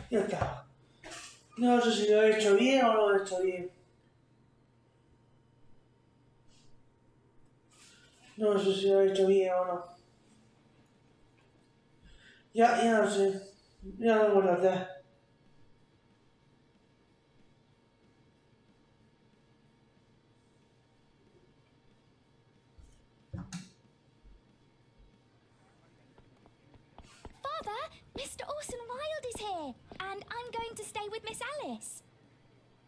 Ya está. No sé si lo he hecho bien o no lo he hecho bien. No sé si lo he hecho bien o no. Ya no sé. Ya no me tratar. Father, Mr. Orson Wilde is here, and I'm going to stay with Miss Alice.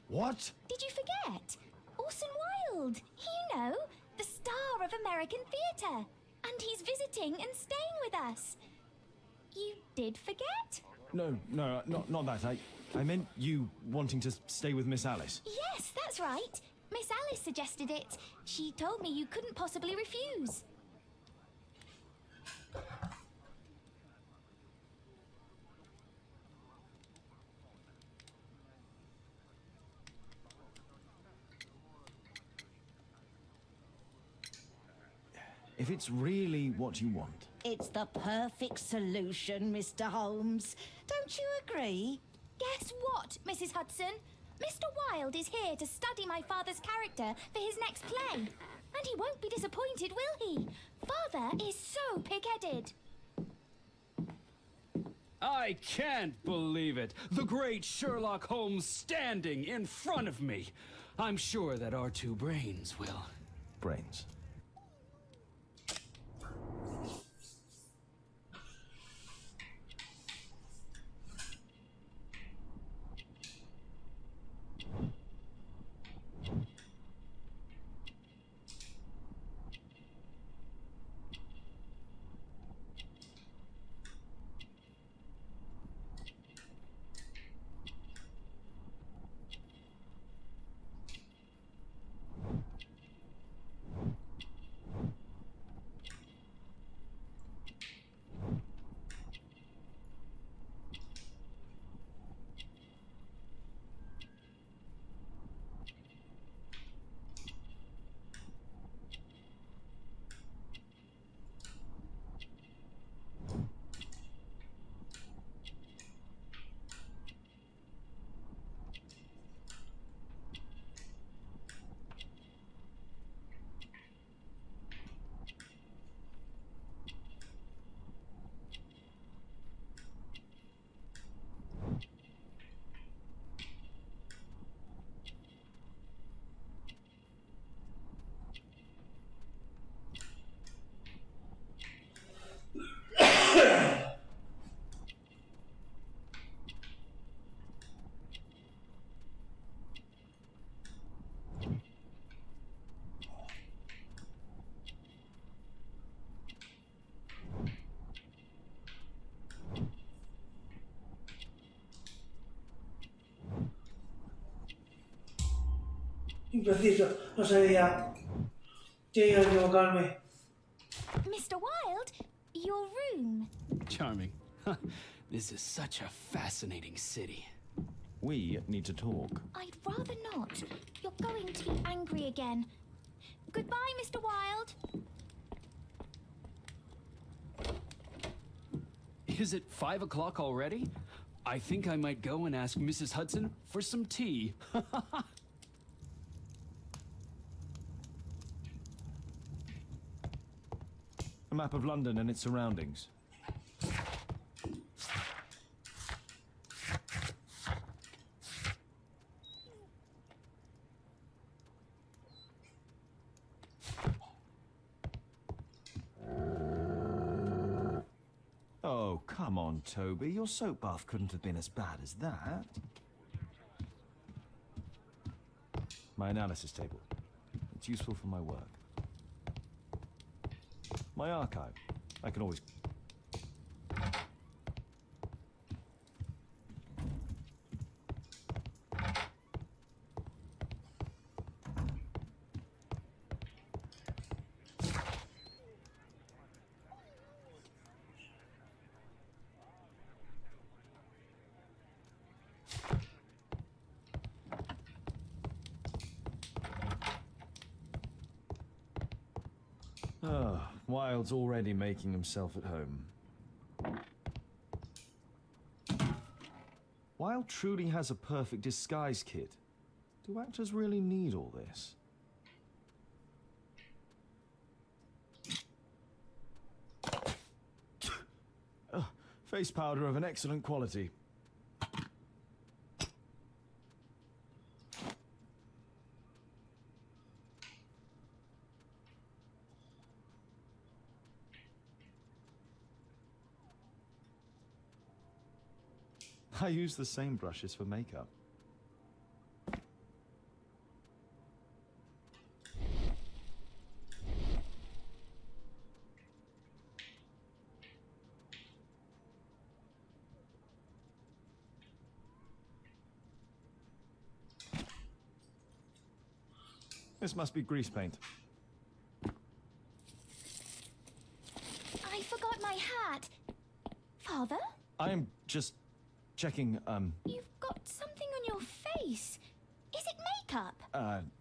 What? Did you forget? Orson Wilde, you know, the star of American theatre. And he's visiting and staying with us. You did forget? No, not that. I meant you wanting to stay with Miss Alice. Yes, that's right. Miss Alice suggested it. She told me you couldn't possibly refuse. If it's really what you want. It's the perfect solution, Mr. Holmes. Don't you agree? Guess what, Mrs. Hudson? Mr. Wilde is here to study my father's character for his next play. And he won't be disappointed, will he? Father is so pig-headed. I can't believe it. The great Sherlock Holmes standing in front of me. I'm sure that our two brains will... Brains. Impreciso. No sabía. Quería equivocarme. Mr. Wilde, your room. Charming. This is such a fascinating city. We need to talk. I'd rather not. You're going to be angry again. Goodbye, Mr. Wilde. Is it 5 o'clock already? I think I might go and ask Mrs. Hudson for some tea. A map of London and its surroundings. Oh, come on, Toby. Your soap bath couldn't have been as bad as that. My analysis table. It's useful for my work. My archive. I can always... Oh, Wilde's already making himself at home. Wilde truly has a perfect disguise kit. Do actors really need all this? Face powder of an excellent quality. I use the same brushes for makeup. This must be grease paint. I forgot my hat. Father? I am just checking, You've got something on your face. Is it makeup?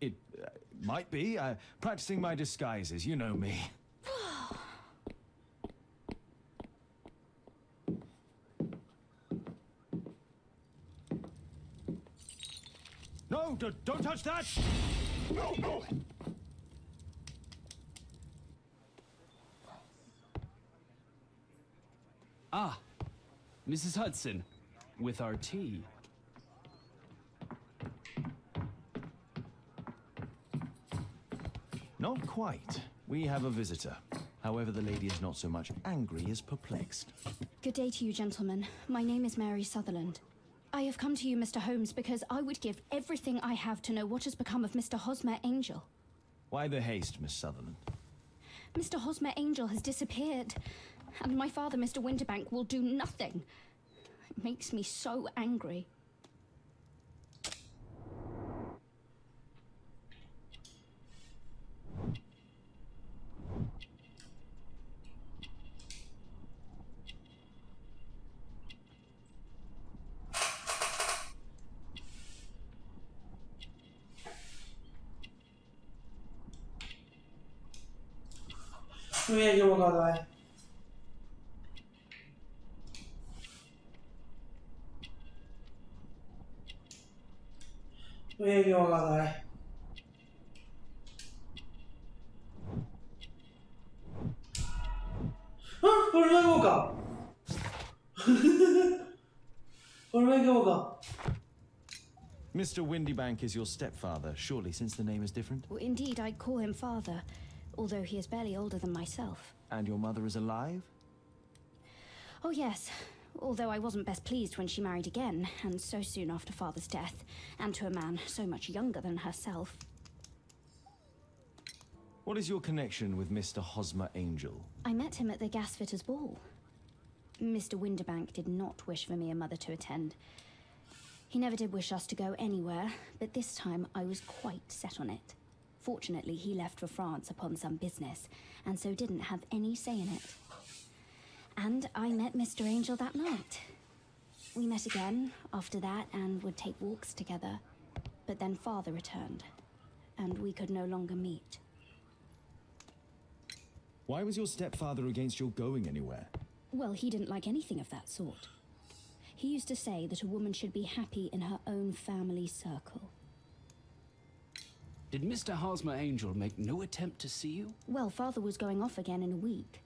It might be. Practicing my disguises, you know me. No, don't touch that! No! Ah, Mrs. Hudson, with our tea. Not quite. We have a visitor. However, the lady is not so much angry as perplexed. Good day to you, gentlemen. My name is Mary Sutherland. I have come to you, Mr. Holmes, because I would give everything I have to know what has become of Mr. Hosmer Angel. Why the haste, Miss Sutherland? Mr. Hosmer Angel has disappeared, and my father, Mr. Winterbank, will do nothing. It makes me so angry. Me he equivocado, Me he equivocado, ¡Ah! ¡Pues me he equivocado! ¡Pues me he equivocado! Mr. Windybank is your stepfather, surely, since the name is different? Well, indeed, I call him father, although he is barely older than myself. And your mother is alive? Oh, yes. Although I wasn't best pleased when she married again, and so soon after father's death, and to a man so much younger than herself. What is your connection with Mr. Hosmer Angel? I met him at the gasfitter's ball. Mr. Winterbank did not wish for me and mother to attend. He never did wish us to go anywhere, but this time I was quite set on it. Fortunately, he left for France upon some business, and so didn't have any say in it. And I met Mr. Angel that night. We met again after that and would take walks together. But then father returned, and we could no longer meet. Why was your stepfather against your going anywhere? Well, he didn't like anything of that sort. He used to say that a woman should be happy in her own family circle. Did Mr. Hosmer Angel make no attempt to see you? Well, father was going off again in a week.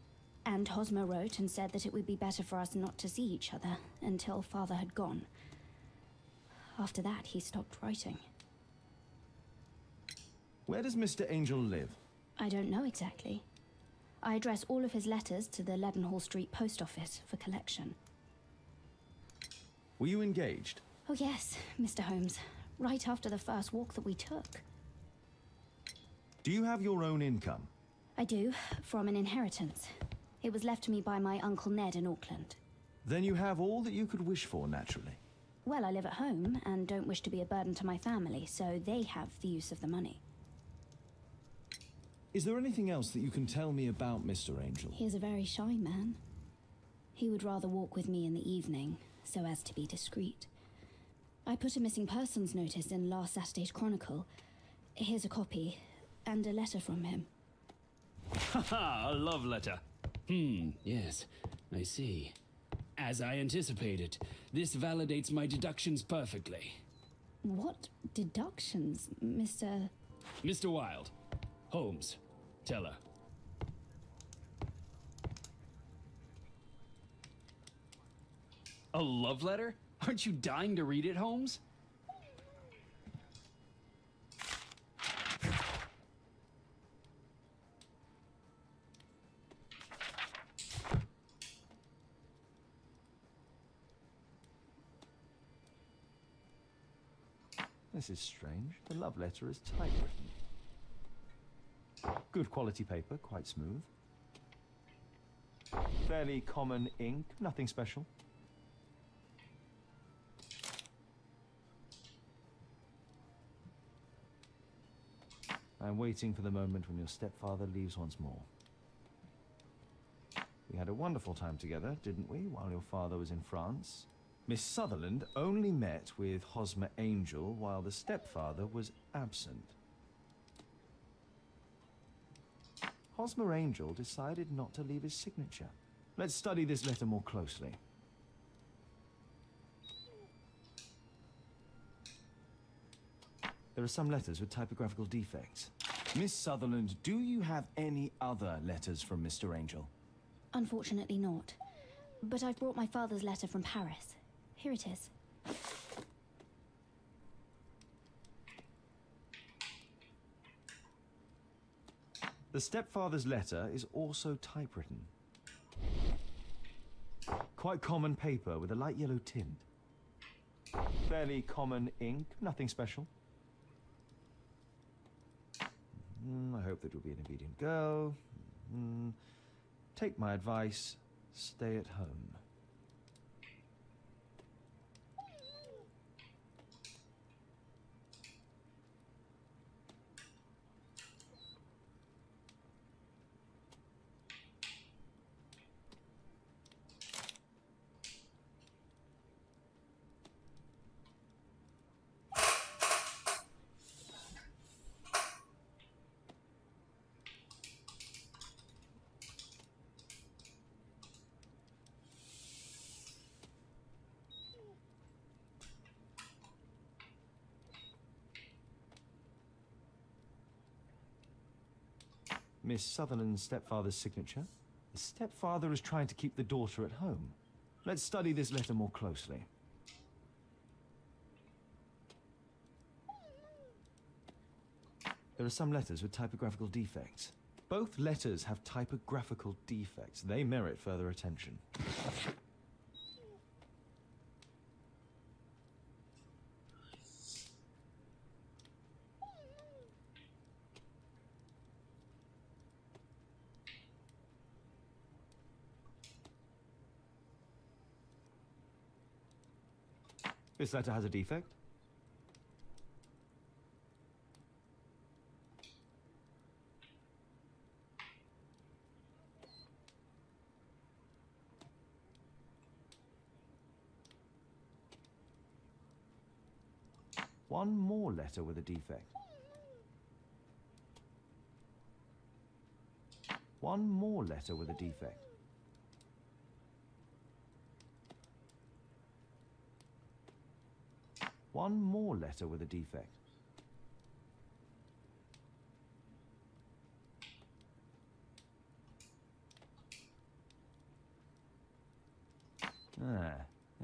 And Hosmer wrote and said that it would be better for us not to see each other until father had gone. After that, he stopped writing. Where does Mr. Angel live? I don't know exactly. I address all of his letters to the Leadenhall Street post office for collection. Were you engaged? Oh yes, Mr. Holmes. Right after the first walk that we took. Do you have your own income? I do, from an inheritance. It was left to me by my Uncle Ned in Auckland. Then you have all that you could wish for, naturally. Well, I live at home and don't wish to be a burden to my family, so they have the use of the money. Is there anything else that you can tell me about Mr. Angel? He is a very shy man. He would rather walk with me in the evening, so as to be discreet. I put a missing persons notice in last Saturday's Chronicle. Here's a copy, and a letter from him. Haha, a love letter. Yes, I see. As I anticipated, This validates my deductions perfectly. What deductions, Mr. Mr. Wilde. Holmes. Tell her. A love letter? Aren't you dying to read it, Holmes? This is strange. The love letter is typewritten. Good quality paper, quite smooth. Fairly common ink, nothing special. I'm waiting for the moment when your stepfather leaves once more. We had a wonderful time together, didn't we, while your father was in France? Miss Sutherland only met with Hosmer Angel while the stepfather was absent. Hosmer Angel decided not to leave his signature. Let's study this letter more closely. There are some letters with typographical defects. Miss Sutherland, do you have any other letters from Mr. Angel? Unfortunately not. But I've brought my father's letter from Paris. Here it is. The stepfather's letter is also typewritten. Quite common paper with a light yellow tint. Fairly common ink, nothing special. I hope that you'll be an obedient girl. Take my advice, stay at home. Miss Sutherland's stepfather's signature. The stepfather is trying to keep the daughter at home. Let's study this letter more closely. There are some letters with typographical defects. Both letters have typographical defects. They merit further attention. This letter has a defect. One more letter with a defect. One more letter with a defect. One more letter with a defect.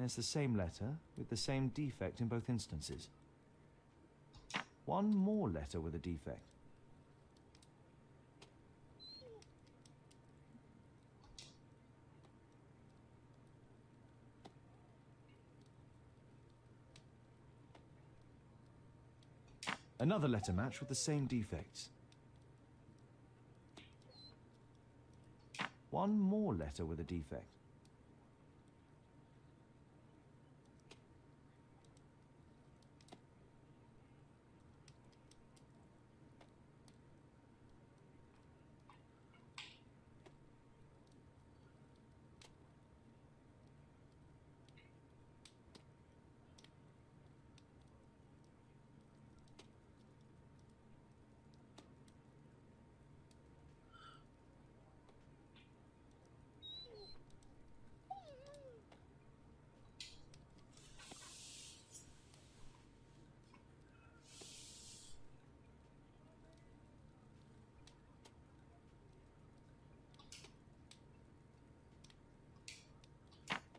It's the same letter with the same defect in both instances. One more letter with a defect. Another letter match with the same defects. One more letter with a defect.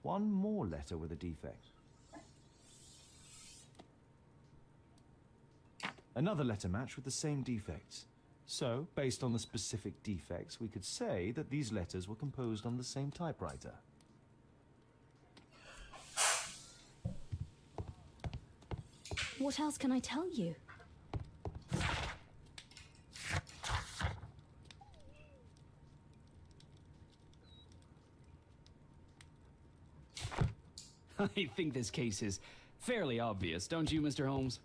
one more letter with a defect. Another letter match with the same defects. So, based on the specific defects, we could say that these letters were composed on the same typewriter. What else can I tell you? I think this case is fairly obvious, don't you, Mr. Holmes?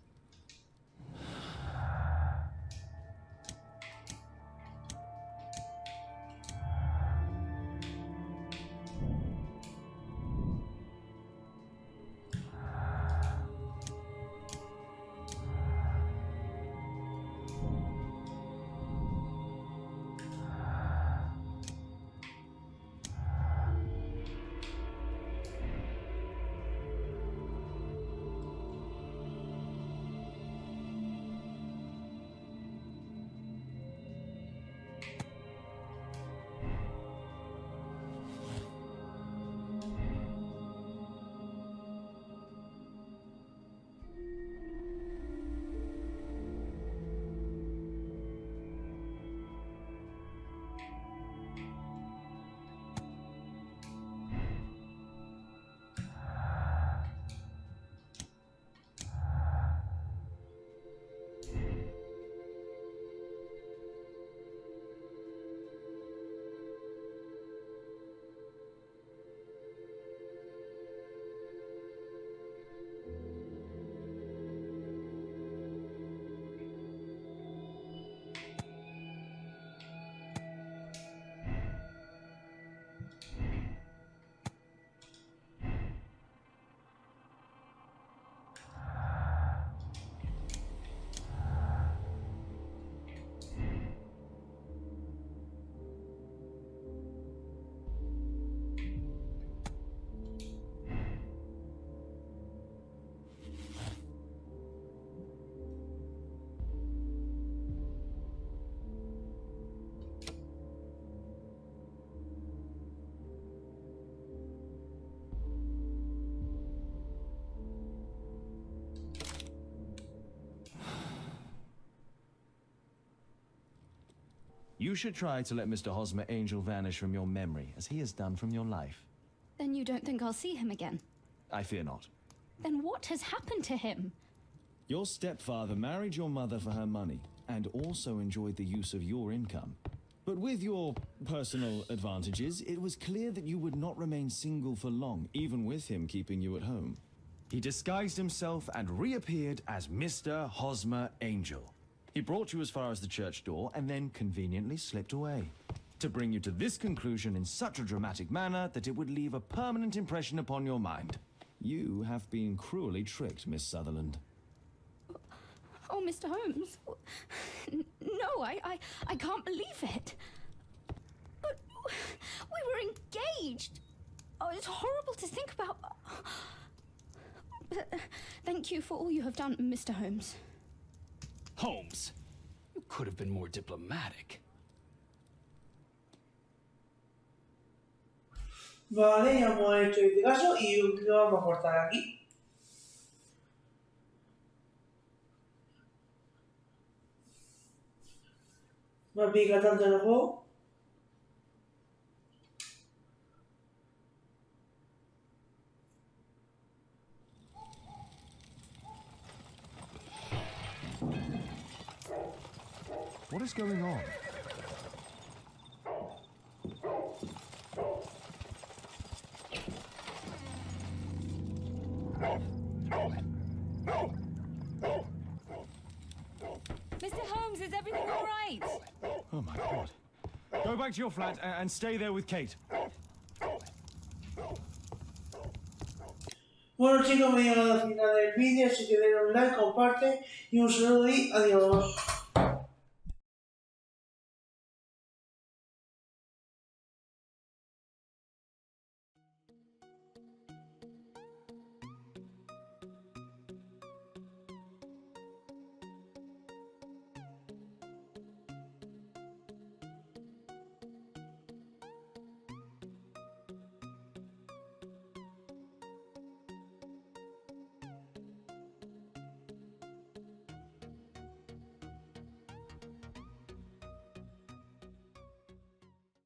You should try to let Mr. Hosmer Angel vanish from your memory, as he has done from your life. Then you don't think I'll see him again? I fear not. Then what has happened to him? Your stepfather married your mother for her money, and also enjoyed the use of your income. But with your personal advantages, it was clear that you would not remain single for long, even with him keeping you at home. He disguised himself and reappeared as Mr. Hosmer Angel. He brought you as far as the church door and then conveniently slipped away. To bring you to this conclusion in such a dramatic manner that it would leave a permanent impression upon your mind. You have been cruelly tricked, Miss Sutherland. Oh, Mr. Holmes. No, I can't believe it. But we were engaged. Oh, it's horrible to think about. But thank you for all you have done, Mr. Holmes. Holmes, you could have been more diplomatic. Vale, ya hemos hecho este caso y lo vamos a cortar aquí. Me pica tanto el juego. What is going on? Mr. Holmes, is everything all right? Oh my God. Go back to your flat and stay there with Kate. Bueno chicos, me he llegado al final del vídeo, así que denle un like, comparte y un saludo y adiós.